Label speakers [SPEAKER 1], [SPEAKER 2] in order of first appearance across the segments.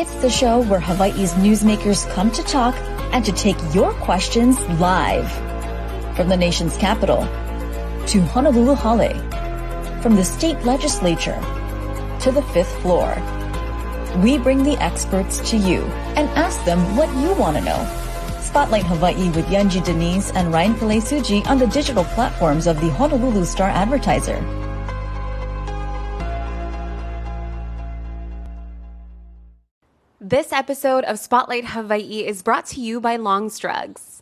[SPEAKER 1] It's the show where Hawaii's newsmakers come to talk and to take your questions live. From the nation's capital to Honolulu Hale, from the state legislature to the fifth floor. We bring the experts to you and ask them what you want to know. Spotlight Hawaii with Yunji Denise and Ryan Pillay-Suji on the digital platforms of the Honolulu Star-Advertiser.
[SPEAKER 2] This episode of Spotlight Hawaii is brought to you by Longstrugs.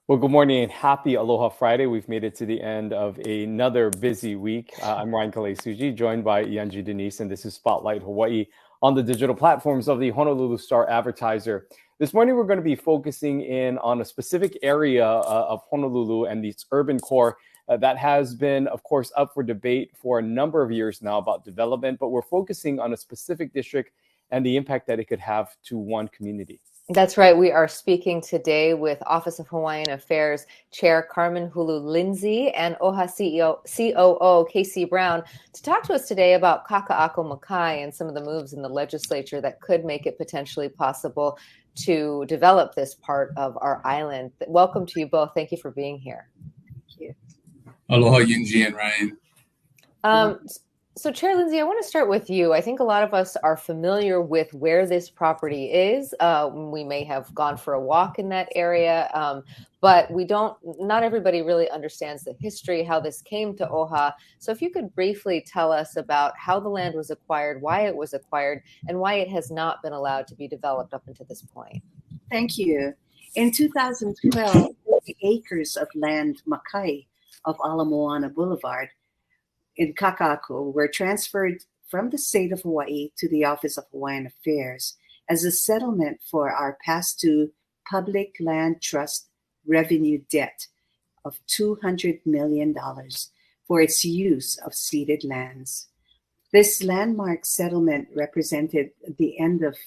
[SPEAKER 3] Well, good morning and happy Aloha Friday. We've made it to the end of another busy week. I'm Ryan Pillay-Suji, joined by Yunji Denise, and this is Spotlight Hawaii on the digital platforms of the Honolulu Star-Advertiser. This morning, we're going to be focusing in on a specific area of Honolulu and its urban core that has been, of course, up for debate for a number of years now about development, but we're focusing on a specific district and the impact that it could have to one community.
[SPEAKER 4] That's right. We are speaking today with Office of Hawaiian Affairs Chair Carmen Lindsey and OHA COO Casey Brown to talk to us today about Kaka'ako Makai and some of the moves in the legislature that could make it potentially possible to develop this part of our island. Welcome to you both. Thank you for being here.
[SPEAKER 5] Thank you. Aloha, Yunji and Ryan.
[SPEAKER 4] So Chair Lindsey, I want to start with you. I think a lot of us are familiar with where this property is. We may have gone for a walk in that area, but not everybody really understands the history, how this came to OHA. So if you could briefly tell us about how the land was acquired, why it was acquired, and why it has not been allowed to be developed up until this point.
[SPEAKER 6] Thank you. In 2012, 50 acres of land Makai of Ala Moana Boulevard in Kaka'ako were transferred from the state of Hawaii to the Office of Hawaiian Affairs as a settlement for our past due public land trust revenue debt of $200 million for its use of ceded lands. This landmark settlement represented the end of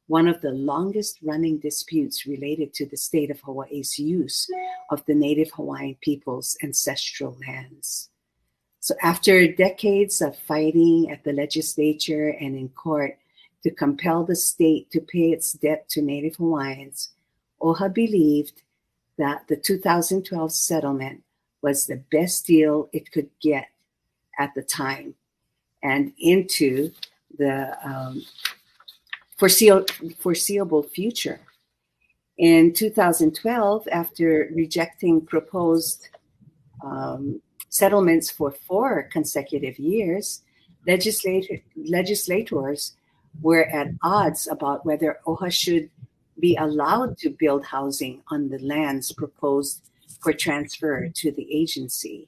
[SPEAKER 6] one of the longest running disputes related to the state of Hawaii's use of the Native Hawaiian people's ancestral lands. So after decades of fighting at the legislature and in court to compel the state to pay its debt to Native Hawaiians, OHA believed that the 2012 settlement was the best deal it could get at the time and into the foreseeable future. In 2012, after rejecting proposed settlements for 4 consecutive years, legislators were at odds about whether OHA should be allowed to build housing on the lands proposed for transfer to the agency.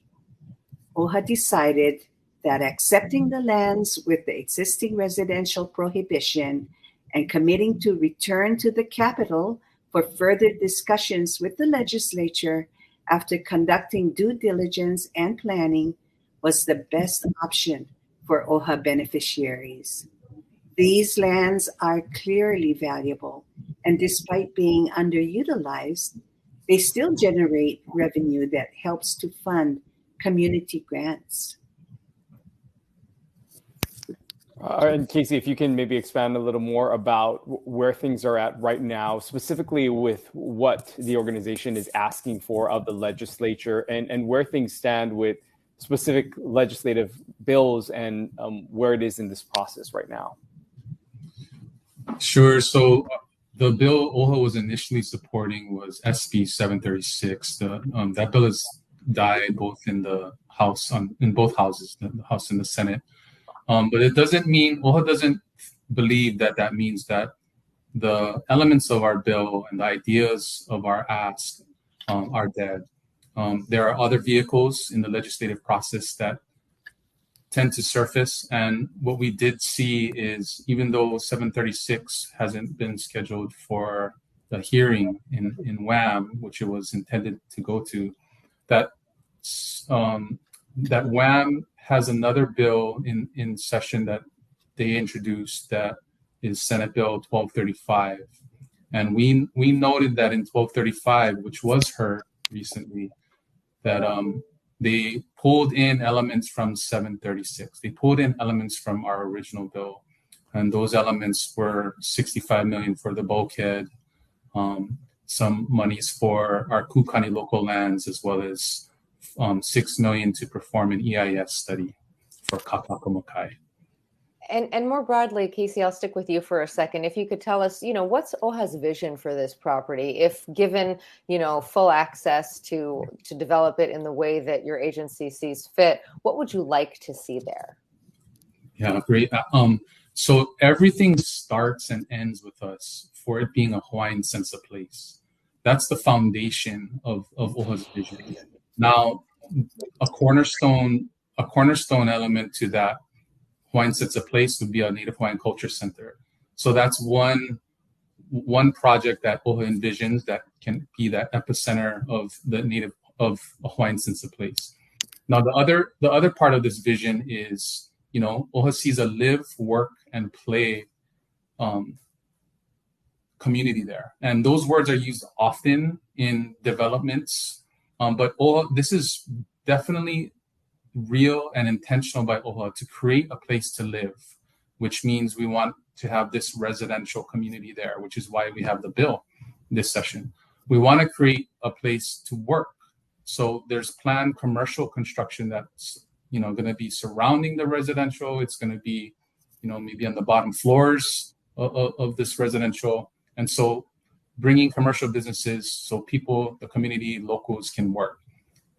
[SPEAKER 6] OHA decided that accepting the lands with the existing residential prohibition and committing to return to the capital for further discussions with the legislature after conducting due diligence and planning was the best option for OHA beneficiaries. These lands are clearly valuable, and despite being underutilized, they still generate revenue that helps to fund community grants.
[SPEAKER 3] And Casey, if you can maybe expand a little more about where things are at right now, specifically with what the organization is asking for of the legislature and where things stand with specific legislative bills and where it is in this process right now.
[SPEAKER 5] Sure. So the bill OHA was initially supporting was SB 736. That bill has died both in the House, in both houses, the House and the Senate. But it doesn't mean, OHA doesn't believe that means that the elements of our bill and the ideas of our ask are dead. There are other vehicles in the legislative process that tend to surface. And what we did see is, even though 736 hasn't been scheduled for the hearing in WAM, which it was intended to go to, that WAM has another bill in session that they introduced that is Senate Bill 1235. And we noted that in 1235, which was heard recently, that they pulled in elements from 736. They pulled in elements from our original bill And those elements were $65 million for the bulkhead, some monies for our Kukani local lands, as well as $6 million to perform an EIS study for Kakakomakai.
[SPEAKER 4] And more broadly, Casey, I'll stick with you for a second. If you could tell us, what's OHA's vision for this property? If given, full access to develop it in the way that your agency sees fit, what would you like to see there?
[SPEAKER 5] Yeah, great. So everything starts and ends with us for it being a Hawaiian sense of place. That's the foundation of OHA's vision. Now, a cornerstone element to that Hawaiian sense of place would be a Native Hawaiian Culture Center. So that's one project that OHA envisions that can be that epicenter of a Hawaiian sense of place. Now, the other part of this vision is, OHA sees a live, work, and play community there. And those words are used often in developments, but this is definitely real and intentional by OHA to create a place to live, which means we want to have this residential community there, which is why we have the bill this session. We want to create a place to work. So there's planned commercial construction that's going to be surrounding the residential. It's going to be, maybe on the bottom floors of this residential. And so bringing commercial businesses so people, the community, locals can work.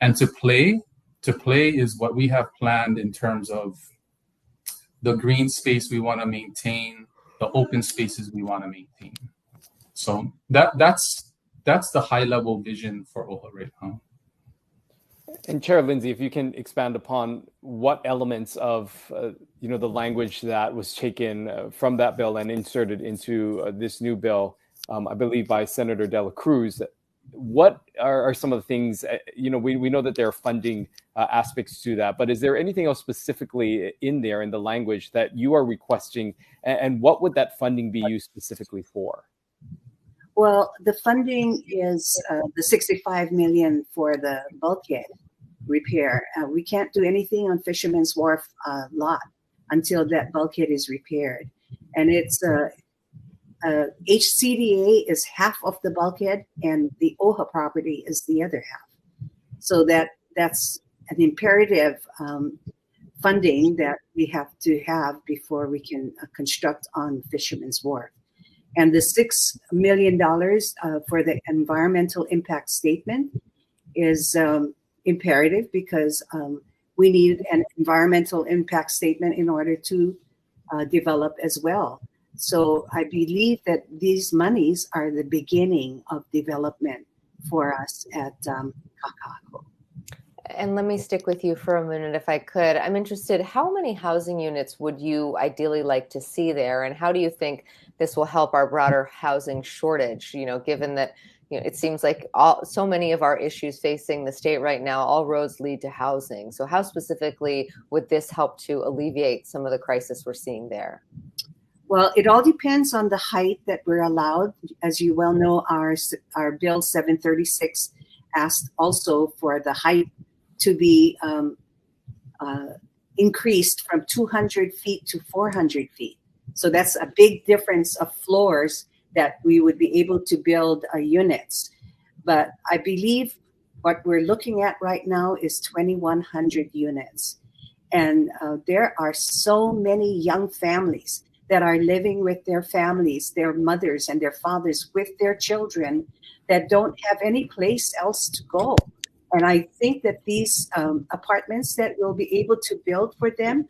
[SPEAKER 5] And to play is what we have planned in terms of the green space we want to maintain, the open spaces we want to maintain. So that's the high level vision for OHA right now.
[SPEAKER 3] And Chair Lindsey, if you can expand upon what elements of the language that was taken from that bill and inserted into this new bill, I believe by Senator De La Cruz, what are some of the things, we know that there are funding aspects to that, but is there anything else specifically in there in the language that you are requesting, and what would that funding be used specifically for?
[SPEAKER 6] Well, the funding is the $65 million for the bulkhead repair. We can't do anything on Fisherman's Wharf lot until that bulkhead is repaired. And it's HCDA is half of the bulkhead and the OHA property is the other half. So that's an imperative funding that we have to have before we can construct on Fisherman's Wharf. And the $6 million for the environmental impact statement is imperative because we need an environmental impact statement in order to develop as well. So I believe that these monies are the beginning of development for us at Kaka'ako.
[SPEAKER 4] And let me stick with you for a minute, if I could. I'm interested, how many housing units would you ideally like to see there? And how do you think this will help our broader housing shortage, given that it seems like so many of our issues facing the state right now, all roads lead to housing. So how specifically would this help to alleviate some of the crisis we're seeing there?
[SPEAKER 6] Well, it all depends on the height that we're allowed. As you well know, our Bill 736 asked also for the height to be increased from 200 feet to 400 feet. So that's a big difference of floors that we would be able to build units. But I believe what we're looking at right now is 2,100 units. And there are so many young families that are living with their families, their mothers and their fathers, with their children that don't have any place else to go. And I think that these apartments that we'll be able to build for them,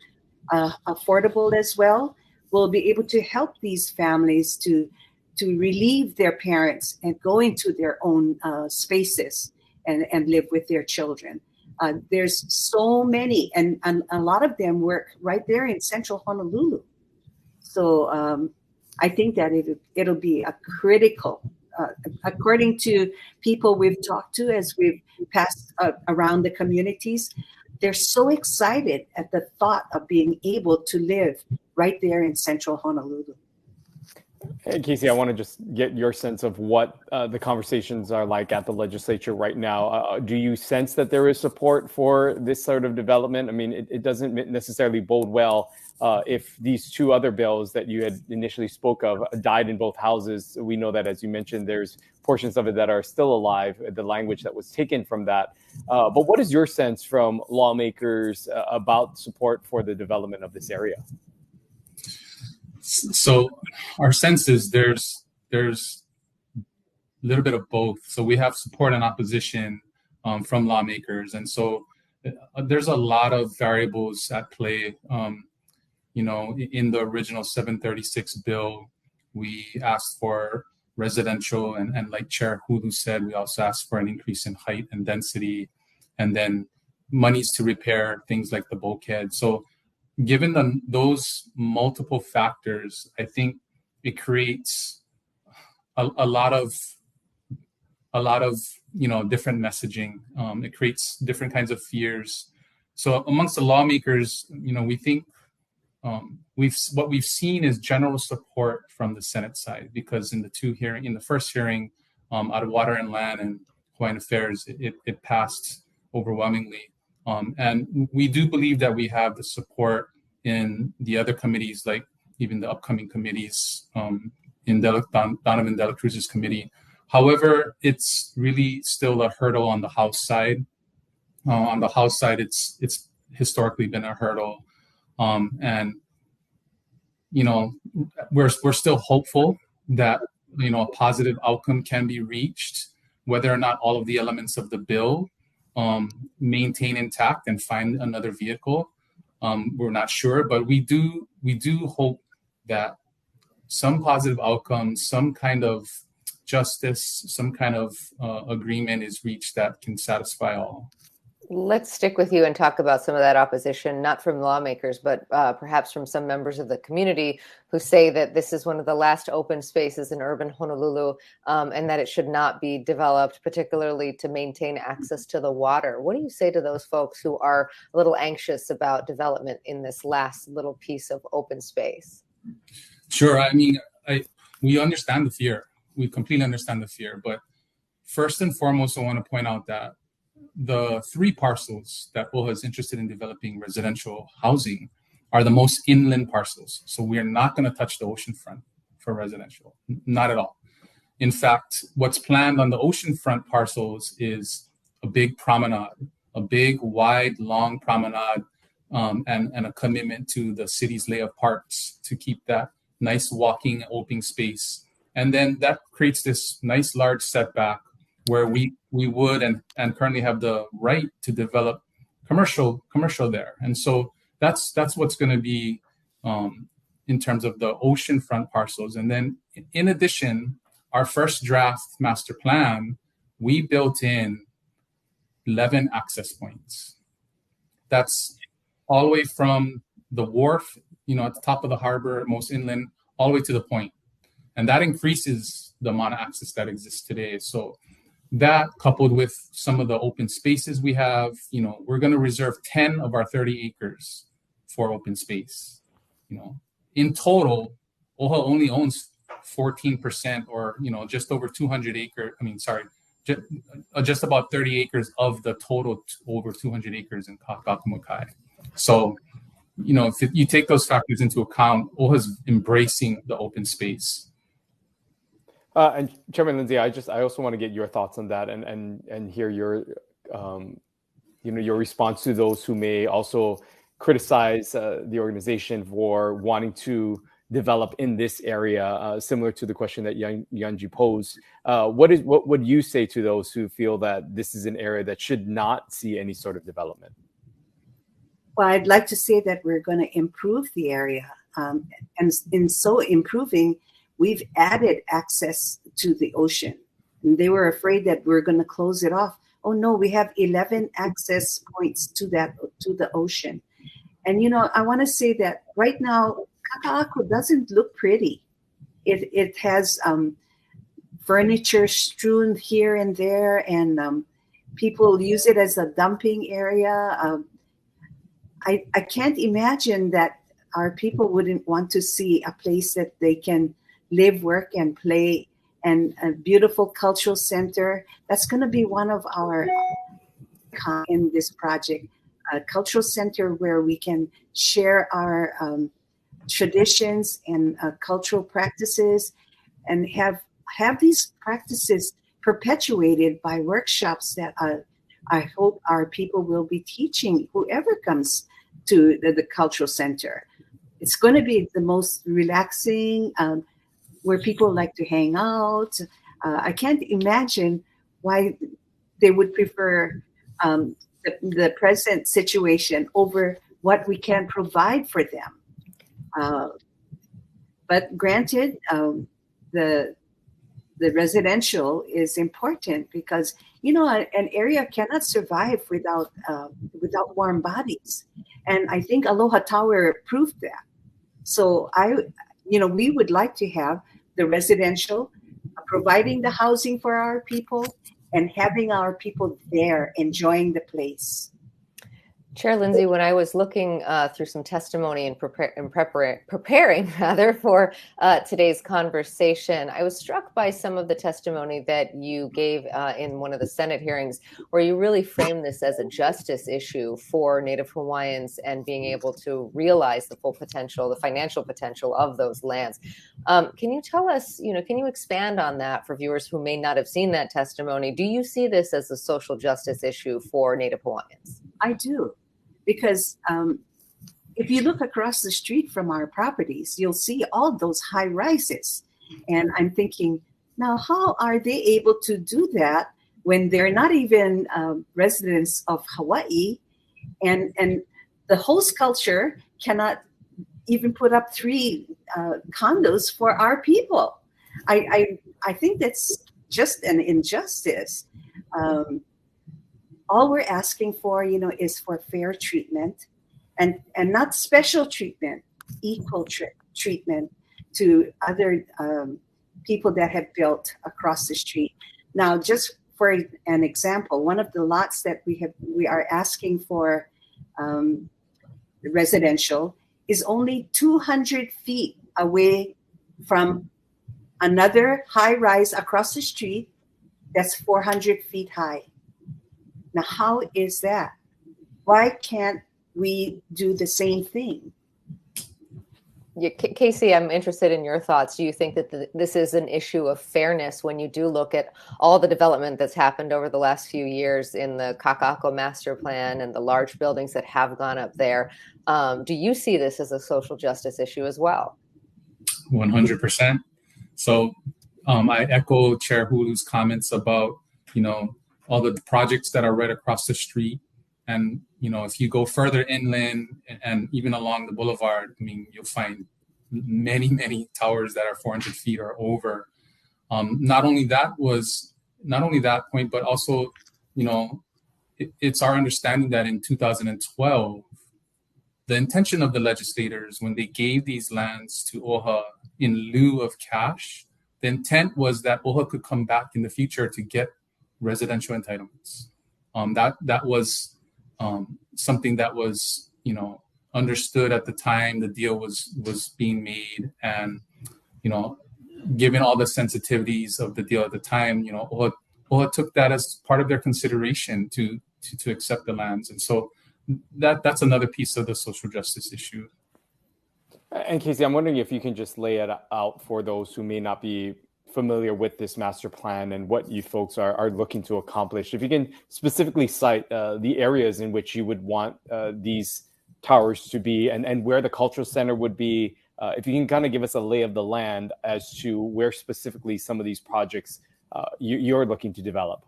[SPEAKER 6] affordable as well, will be able to help these families to relieve their parents and go into their own spaces and live with their children. There's so many, and a lot of them work right there in central Honolulu. So I think that it'll be a critical, according to people we've talked to as we've passed around the communities, they're so excited at the thought of being able to live right there in central Honolulu.
[SPEAKER 3] Hey, Casey, I want to just get your sense of what the conversations are like at the legislature right now. Do you sense that there is support for this sort of development? I mean, it doesn't necessarily bode well if these two other bills that you had initially spoke of died in both houses. We know that, as you mentioned, there's portions of it that are still alive, the language that was taken from that. But what is your sense from lawmakers about support for the development of this area?
[SPEAKER 5] So our sense is there's a little bit of both. So we have support and opposition from lawmakers, and so there's a lot of variables at play. In the original 736 bill, we asked for residential, and like Chair Hulu said, we also asked for an increase in height and density, and then monies to repair things like the bulkhead. So given those multiple factors, I think it creates a lot of different messaging. It creates different kinds of fears. So amongst the lawmakers, we think what we've seen is general support from the Senate side, because in the first hearing out of Water and Land and Hawaiian Affairs, it passed overwhelmingly. And we do believe that we have the support in the other committees, like even the upcoming committees in Donovan Dela Cruz's committee. However, it's really still a hurdle on the House side. On the House side, it's historically been a hurdle. And we're still hopeful that a positive outcome can be reached. Whether or not all of the elements of the bill maintain intact and find another vehicle, we're not sure, but we do hope that some positive outcome, some kind of justice, some kind of agreement is reached that can satisfy all.
[SPEAKER 4] Let's stick with you and talk about some of that opposition, not from lawmakers, but perhaps from some members of the community who say that this is one of the last open spaces in urban Honolulu, and that it should not be developed, particularly to maintain access to the water. What do you say to those folks who are a little anxious about development in this last little piece of open space?
[SPEAKER 5] Sure. I mean, we understand the fear. We completely understand the fear. But first and foremost, I want to point out that the 3 parcels that OHA is interested in developing residential housing are the most inland parcels. So we are not going to touch the oceanfront for residential, not at all. In fact, what's planned on the oceanfront parcels is a big promenade, a big, wide, long promenade, and a commitment to the city's lay of parks to keep that nice walking, open space. And then that creates this nice, large setback where we would and currently have the right to develop commercial there. And so that's what's going to be in terms of the oceanfront parcels. And then in addition, our first draft master plan, we built in 11 access points. That's all the way from the wharf, at the top of the harbor, most inland, all the way to the point. And that increases the amount of access that exists today. So that, coupled with some of the open spaces we have, we're going to reserve 10 of our 30 acres for open space. In total, OHA only owns 14%, or just over 200 acres. Just about 30 acres of the total over 200 acres in Kaka'akumakai. So, if you take those factors into account, OHA's embracing the open space.
[SPEAKER 3] And Chairman Lindsey, I also want to get your thoughts on that and hear your your response to those who may also criticize the organization for wanting to develop in this area, similar to the question that Yanji posed. What would you say to those who feel that this is an area that should not see any sort of development?
[SPEAKER 6] Well, I'd like to say that we're going to improve the area, and in so improving, we've added access to the ocean. And they were afraid that we're going to close it off. Oh no, we have 11 access points to the ocean. And I want to say that right now, Kaka'ako doesn't look pretty. It has furniture strewn here and there, and people use it as a dumping area. I can't imagine that our people wouldn't want to see a place that they can live, work, and play, and a beautiful cultural center. That's going to be one of our in this project, a cultural center where we can share our traditions and cultural practices, and have these practices perpetuated by workshops that I hope our people will be teaching whoever comes to the cultural center. It's going to be the most relaxing, where people like to hang out. I can't imagine why they would prefer the present situation over what we can provide for them. But granted, the residential is important because, you know, an area cannot survive without warm bodies, and I think Aloha Tower proved that. So we would like to have the residential, providing the housing for our people, and having our people there enjoying the place.
[SPEAKER 4] Chair Lindsey, when I was looking through some testimony and preparing for today's conversation, I was struck by some of the testimony that you gave in one of the Senate hearings, where you really framed this as a justice issue for Native Hawaiians and being able to realize the full potential, the financial potential of those lands. Can you tell us, can you expand on that for viewers who may not have seen that testimony? Do you see this as a social justice issue for Native Hawaiians?
[SPEAKER 6] I do. Because if you look across the street from our properties, you'll see all those high rises. And I'm thinking, now, how are they able to do that when they're not even residents of Hawaii? And the host culture cannot even put up 3 condos for our people. I think that's just an injustice. All we're asking for, is for fair treatment, and not special treatment, equal treatment to other people that have built across the street. Now, just for an example, one of the lots that we are asking for residential is only 200 feet away from another high rise across the street that's 400 feet high. Now, how is that? Why can't we do the same thing?
[SPEAKER 4] Yeah, Casey, I'm interested in your thoughts. Do you think that this is an issue of fairness when you do look at all the development that's happened over the last few years in the Kaka'ako master plan and the large buildings that have gone up there? Do you see this as a social justice issue as well?
[SPEAKER 5] 100%. So I echo Chair Hulu's comments about, all the projects that are right across the street. And, if you go further inland and even along the boulevard, you'll find many, many towers that are 400 feet or over. Not only that point, but also, it's our understanding that in 2012, the intention of the legislators when they gave these lands to OHA in lieu of cash, the intent was that OHA could come back in the future to get residential entitlements. That was something that was, understood at the time the deal was being made, and given all the sensitivities of the deal at the time, OHA took that as part of their consideration to accept the lands, and so that's another piece of the social justice issue.
[SPEAKER 3] And Casey, I'm wondering if you can just lay it out for those who may not be familiar with this master plan and what you folks are looking to accomplish. If you can specifically cite the areas in which you would want these towers to be, and where the cultural center would be, if you can kind of give us a lay of the land as to where specifically some of these projects you're looking to develop.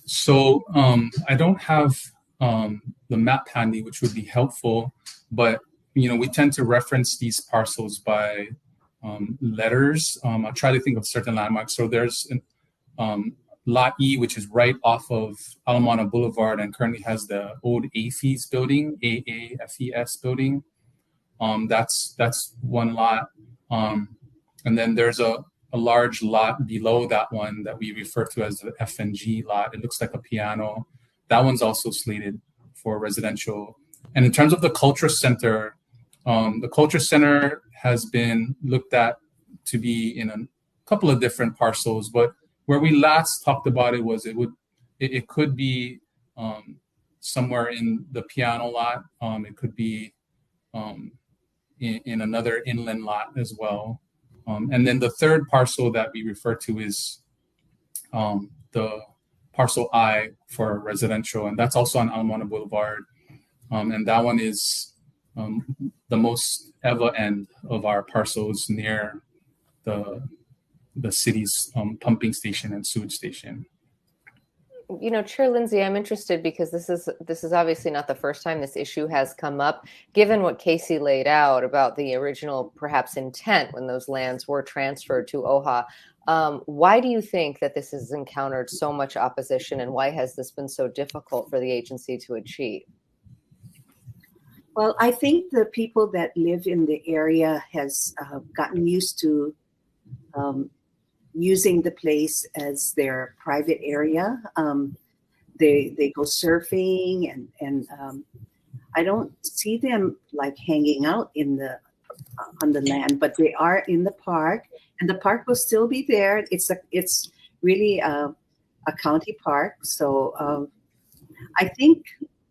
[SPEAKER 5] So I don't have the map handy, which would be helpful, but we tend to reference these parcels by letters. I'll try to think of certain landmarks. So there's Lot E, which is right off of Alamana Boulevard and currently has the old AFES building, AAFES building. That's one lot. And then there's a large lot below that one that we refer to as the FNG lot. It looks like a piano. That one's also slated for residential. And in terms of the culture center has been looked at to be in a couple of different parcels, but where we last talked about it was it could be somewhere in the piano lot. It could be in another inland lot as well. And then the third parcel that we refer to is the parcel I for residential, and that's also on Ala Moana Boulevard. And that one is the most ever end of our parcels near the city's pumping station and sewage station.
[SPEAKER 4] You know, Chair Lindsey, I'm interested because this is obviously not the first time this issue has come up. Given what Casey laid out about the original perhaps intent when those lands were transferred to OHA, why do you think that this has encountered so much opposition, and why has this been so difficult for the agency to achieve?
[SPEAKER 6] Well, I think the people that live in the area has gotten used to using the place as their private area. They go surfing, and I don't see them like hanging out on the land, but they are in the park, and the park will still be there. It's really a county park, so I think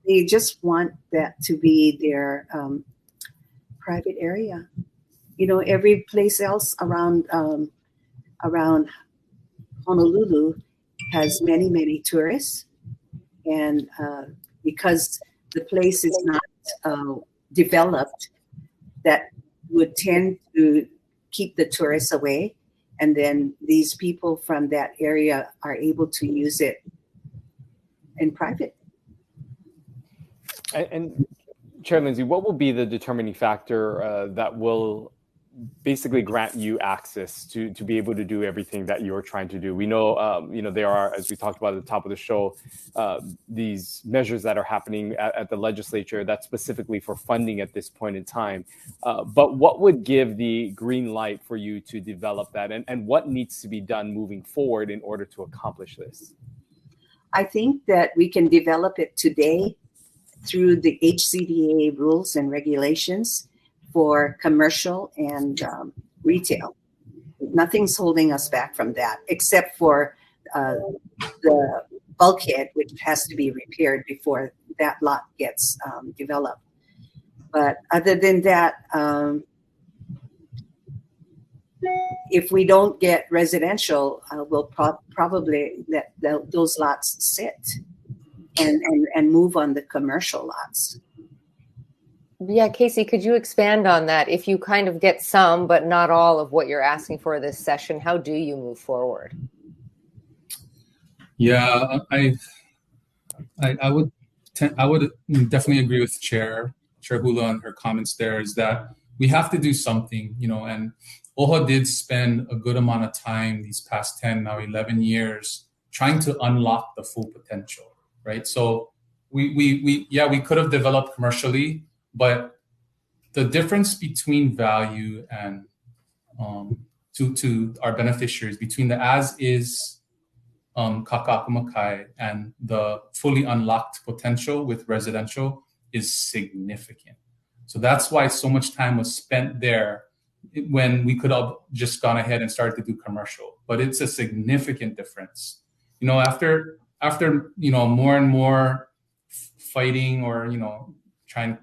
[SPEAKER 6] they just want that to be their private area. You know, every place else around Honolulu has many tourists, and because the place is not developed, that would tend to keep the tourists away, and then these people from that area are able to use it in private.
[SPEAKER 3] And Chair Lindsey, what will be the determining factor that will basically grant you access to be able to do everything that you're trying to do? We know, there are, as we talked about at the top of the show, these measures that are happening at the legislature that's specifically for funding at this point in time. But what would give the green light for you to develop that, and what needs to be done moving forward in order to accomplish this?
[SPEAKER 6] I think that we can develop it today through the HCDA rules and regulations for commercial and retail. Nothing's holding us back from that, except for the bulkhead, which has to be repaired before that lot gets developed. But other than that, if we don't get residential, we'll probably let those lots sit and move on the commercial lots.
[SPEAKER 4] Yeah, Casey, could you expand on that? If you kind of get some, but not all of what you're asking for this session, how do you move forward?
[SPEAKER 5] Yeah, I would definitely agree with Chair Hulu on her comments there, is that we have to do something, and OHA did spend a good amount of time these past 10, now 11 years trying to unlock the full potential, right? So we could have developed commercially, but the difference between value and to our beneficiaries, between the as-is kaka'akumakai and the fully unlocked potential with residential, is significant. So that's why so much time was spent there when we could have just gone ahead and started to do commercial. But it's a significant difference. After more and more fighting, or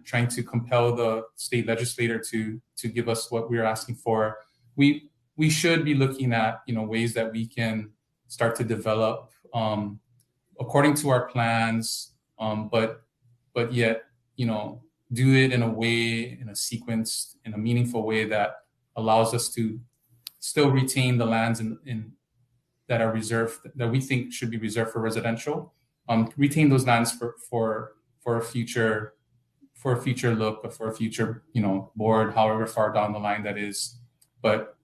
[SPEAKER 5] trying to compel the state legislator to give us what we're asking for, we should be looking at ways that we can start to develop according to our plans, but yet do it in a way, in a sequence, in a meaningful way that allows us to still retain the lands in that are reserved, that we think should be reserved for residential. Retain those lands for a future look, or for a future board, however far down the line that is. But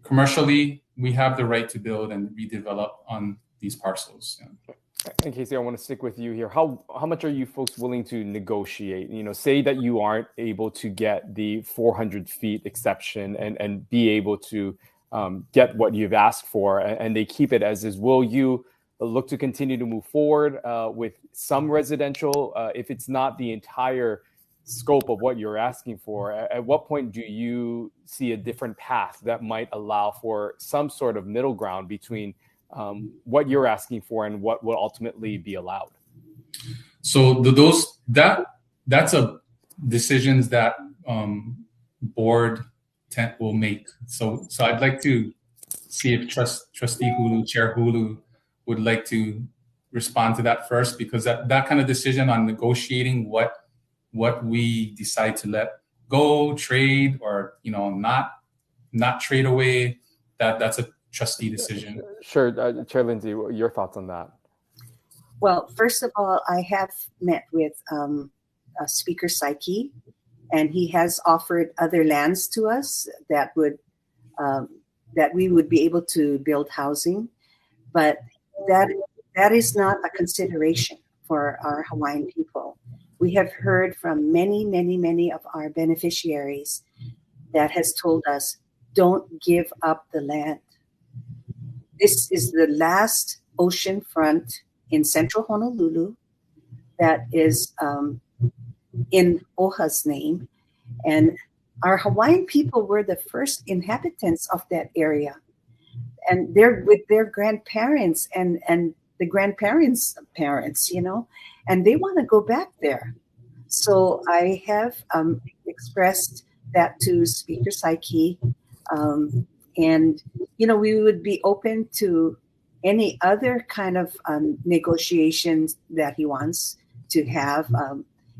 [SPEAKER 5] commercially, we have the right to build and redevelop on these parcels. Yeah.
[SPEAKER 3] And Casey, I want to stick with you here. How much are you folks willing to negotiate? Say that you aren't able to get the 400 feet exception and be able to get what you've asked for, and they keep it as is. Will you look to continue to move forward with some residential, if it's not the entire scope of what you're asking for, at what point do you see a different path that might allow for some sort of middle ground between what you're asking for and what will ultimately be allowed?
[SPEAKER 5] So that's a decisions that board will make. So I'd like to see if Trustee Hulu, Chair Hulu, would like to respond to that first, because that kind of decision on negotiating what we decide to let go, trade, or not trade away, that's a trustee decision.
[SPEAKER 3] Sure, Chair Lindsey, your thoughts on that?
[SPEAKER 6] Well, first of all, I have met with Speaker Saiki, and he has offered other lands to us that we would be able to build housing, but that is not a consideration for our Hawaiian people. We have heard from many of our beneficiaries that has told us, don't give up the land. This is the last ocean front in central Honolulu that is in OHA's name. And our Hawaiian people were the first inhabitants of that area. And they're with their grandparents and the grandparents' parents, and they want to go back there. So I have expressed that to Speaker Saiki. And, we would be open to any other kind of negotiations that he wants to have.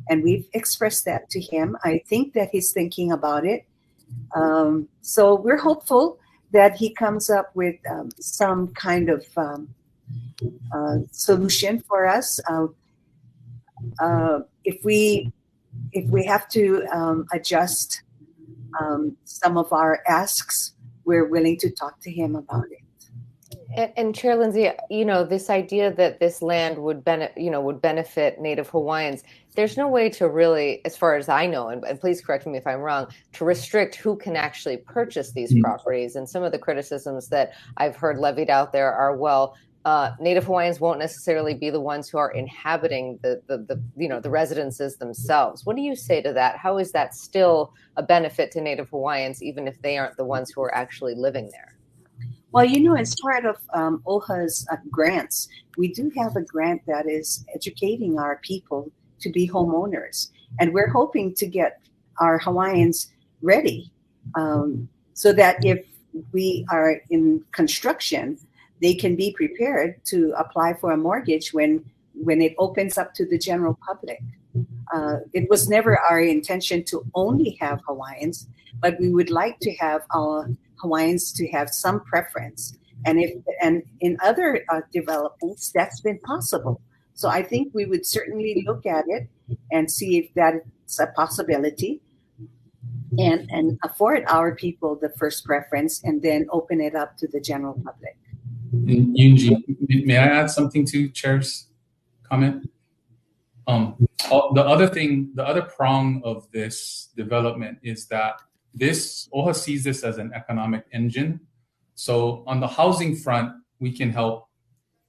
[SPEAKER 6] And we've expressed that to him. I think that he's thinking about it. So we're hopeful that he comes up with some kind of solution for us. If we have to adjust some of our asks, we're willing to talk to him about it.
[SPEAKER 4] And Chair Lindsey, this idea that this land would benefit Native Hawaiians, there's no way to really, as far as I know, and please correct me if I'm wrong, to restrict who can actually purchase these properties. And some of the criticisms that I've heard levied out there are, well, Native Hawaiians won't necessarily be the ones who are inhabiting the residences themselves. What do you say to that? How is that still a benefit to Native Hawaiians, even if they aren't the ones who are actually living there?
[SPEAKER 6] Well, as part of OHA's grants, we do have a grant that is educating our people to be homeowners. And we're hoping to get our Hawaiians ready so that if we are in construction, they can be prepared to apply for a mortgage when it opens up to the general public. It was never our intention to only have Hawaiians, but we would like to have our Hawaiians to have some preference. And in other developments, that's been possible. So I think we would certainly look at it and see if that's a possibility and afford our people the first preference and then open it up to the general public.
[SPEAKER 5] Yunji, may I add something to Chair's comment? The other prong of this development is that OHA sees this as an economic engine. So on the housing front, we can help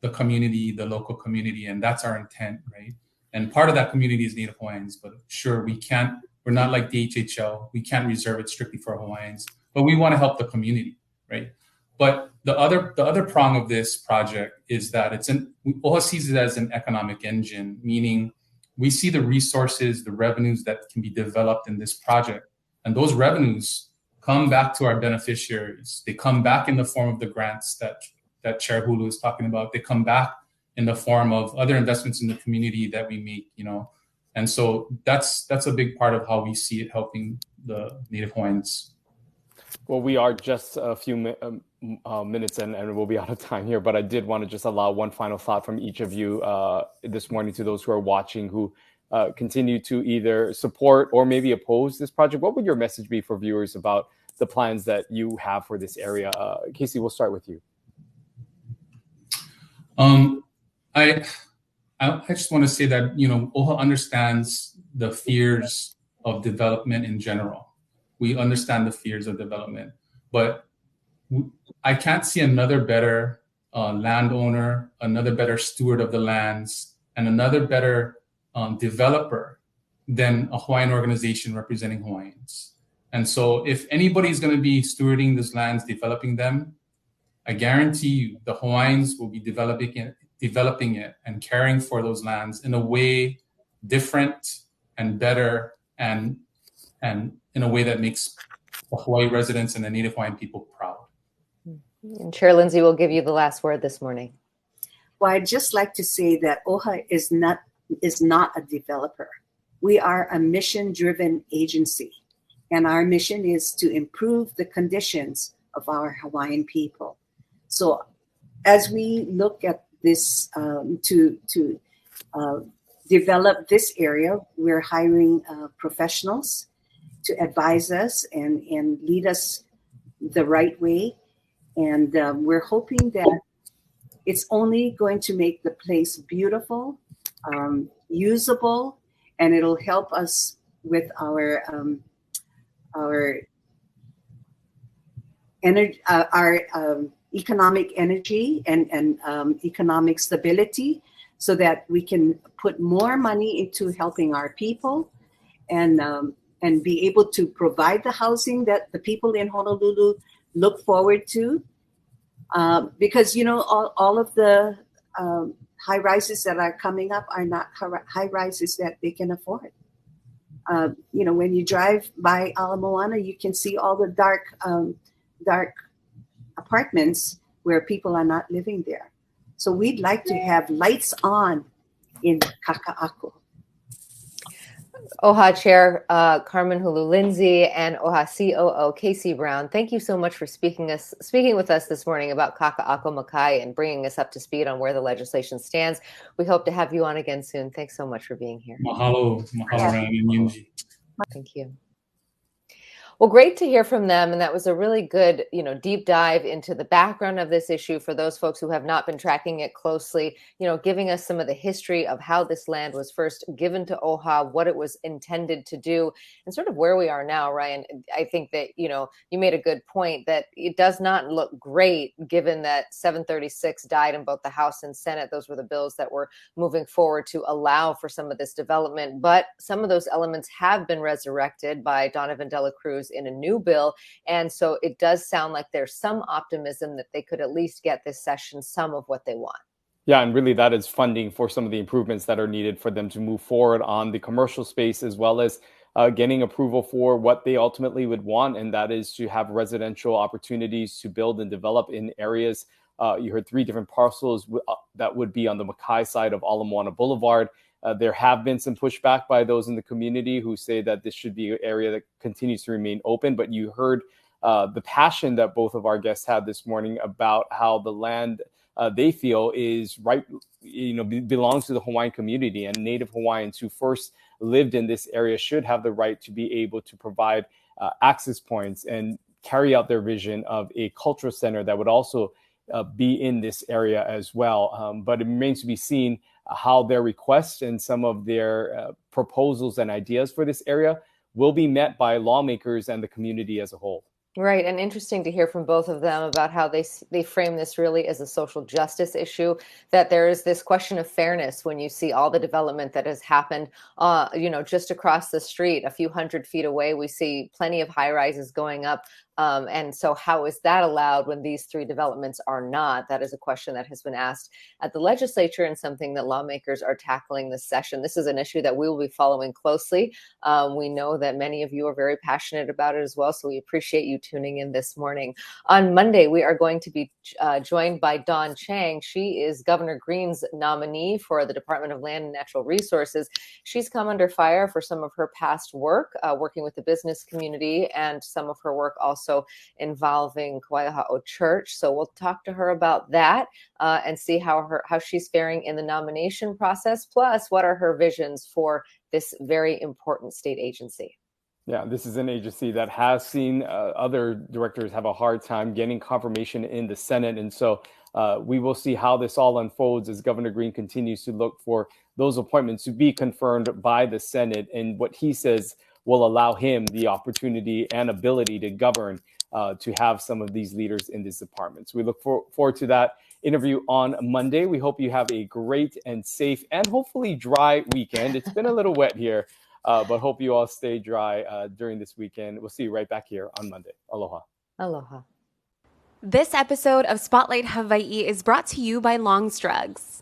[SPEAKER 5] the community, the local community, and that's our intent, right? And part of that community is Native Hawaiians, but sure, we're not like the HHL. We can't reserve it strictly for Hawaiians, but we want to help the community, right? But the other prong of this project is that OHA sees it as an economic engine, meaning we see the resources, the revenues that can be developed in this project. And those revenues come back to our beneficiaries. They come back in the form of the grants that Chair Hulu is talking about. They come back in the form of other investments in the community that we make, And so that's a big part of how we see it helping the Native Hawaiians.
[SPEAKER 3] Well, we are just a few minutes and we'll be out of time here, but I did want to just allow one final thought from each of you this morning to those who are watching who continue to either support or maybe oppose this project. What would your message be for viewers about the plans that you have for this area? Casey, we'll start with you.
[SPEAKER 5] I just want to say that, OHA understands the fears of development in general. We understand the fears of development, but I can't see another better landowner, another better steward of the lands, and another better developer than a Hawaiian organization representing Hawaiians. And so if anybody's going to be stewarding these lands, developing them, I guarantee you the Hawaiians will be developing it and caring for those lands in a way different and better and in a way that makes the Hawaii residents and the Native Hawaiian people proud.
[SPEAKER 4] And Chair Lindsey will give you the last word this morning.
[SPEAKER 6] Well, I'd just like to say that OHA is not a developer. We are a mission-driven agency, and our mission is to improve the conditions of our Hawaiian people. So as we look at this to develop this area, we're hiring professionals to advise us and lead us the right way. And we're hoping that it's only going to make the place beautiful, usable, and it'll help us with our energy, our economic energy and economic stability, so that we can put more money into helping our people and be able to provide the housing that the people in Honolulu look forward to. Because, you know, all of the high rises that are coming up are not high rises that they can afford. You know, when you drive by Ala Moana, you can see all the dark apartments where people are not living there. So we'd like to have lights on in Kaka'ako.
[SPEAKER 4] OHA Chair Carmen Hulu Lindsey and OHA COO Casey Brown, thank you so much for speaking with us this morning about Kaka'ako Makai and bringing us up to speed on where the legislation stands. We hope to have you on again soon. Thanks so much for being here.
[SPEAKER 5] Mahalo, Ryan and Yunji.
[SPEAKER 4] Thank you. Well, great to hear from them. And that was a really good, deep dive into the background of this issue for those folks who have not been tracking it closely, giving us some of the history of how this land was first given to OHA, what it was intended to do, and sort of where we are now, Ryan. I think that, you made a good point that it does not look great given that 736 died in both the House and Senate. Those were the bills that were moving forward to allow for some of this development. But some of those elements have been resurrected by Donovan Dela Cruz in a new bill. And so it does sound like there's some optimism that they could at least get this session some of what they want.
[SPEAKER 3] Yeah, and really that is funding for some of the improvements that are needed for them to move forward on the commercial space, as well as getting approval for what they ultimately would want, and that is to have residential opportunities to build and develop in areas. You heard 3 different parcels that would be on the Makai side of Ala Moana Boulevard. There have been some pushback by those in the community who say that this should be an area that continues to remain open. But you heard the passion that both of our guests had this morning about how the land they feel is right, belongs to the Hawaiian community, and Native Hawaiians who first lived in this area should have the right to be able to provide access points and carry out their vision of a cultural center that would also be in this area as well. But it remains to be seen how their requests and some of their proposals and ideas for this area will be met by lawmakers and the community as a whole.
[SPEAKER 4] Right. And interesting to hear from both of them about how they frame this really as a social justice issue, that there is this question of fairness when you see all the development that has happened, just across the street, a few hundred feet away. We see plenty of high rises going up. And so how is that allowed when these 3 developments are not? That is a question that has been asked at the legislature and something that lawmakers are tackling this session. This is an issue that we will be following closely. We know that many of you are very passionate about it as well, so we appreciate you tuning in this morning. On Monday, we are going to be joined by Dawn Chang. She is Governor Green's nominee for the Department of Land and Natural Resources. She's come under fire for some of her past work, working with the business community, and some of her work also involving Kawaiaha'o Church. So we'll talk to her about that and see how she's faring in the nomination process, plus what are her visions for this very important state agency.
[SPEAKER 3] Yeah, this is an agency that has seen other directors have a hard time getting confirmation in the Senate. And so we will see how this all unfolds as Governor Green continues to look for those appointments to be confirmed by the Senate, and what he says will allow him the opportunity and ability to govern, to have some of these leaders in these departments. We look forward to that interview on Monday. We hope you have a great and safe and hopefully dry weekend. It's been a little wet here But hope you all stay dry during this weekend. We'll see you right back here on Monday. Aloha.
[SPEAKER 4] Aloha.
[SPEAKER 2] This episode of Spotlight Hawaii is brought to you by Long's Drugs.